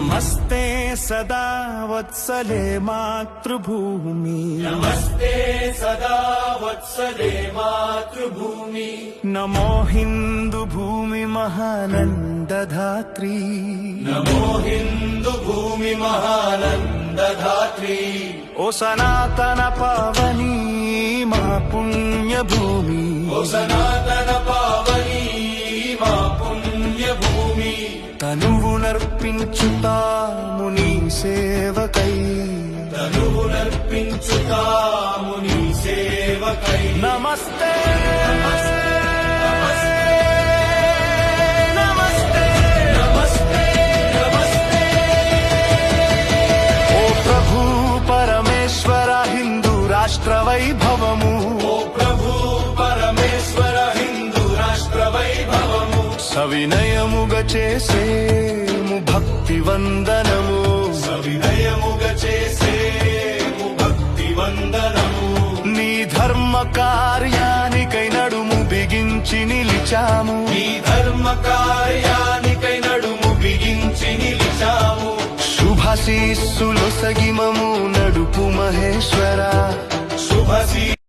నమస్తే సదా వత్సలే మాతృభూమి, నమస్తే సదా వత్సలే మాతృభూమి. నమో హిందూ భూమి మహానందధాత్రీ, నమో హిందూ భూమి మహానందధాత్రీ. ఓ సనాతన పావని మా పుణ్యభూమి, ఓ సనాతన పావని మా పుణ్యభూమి. తనువునర్పించుతాము నీ సేవకై, తనువునర్పించుతాము నీ సేవకై. నమస్తే నమస్తే నమస్తే నమస్తే. ఓ ప్రభు పరమేశ్వర హిందూ రాష్ట్ర వైభవము, ఓ ప్రభు పరమేశ్వర హిందూ రాష్ట్ర వైభవము. సవినయముగా చేసేము భక్తి వందనము, సవినయముగా చేసేము భక్తి వందనము. నీ ధర్మ కార్యానికై నడుము బిగించి నిలిచాము, ఈ ధర్మ కార్యానికై నడుము బిగించి నిలిచాము. శుభాశీస్సులు సగిమము నడుపు మహేశ్వర, శుభశీ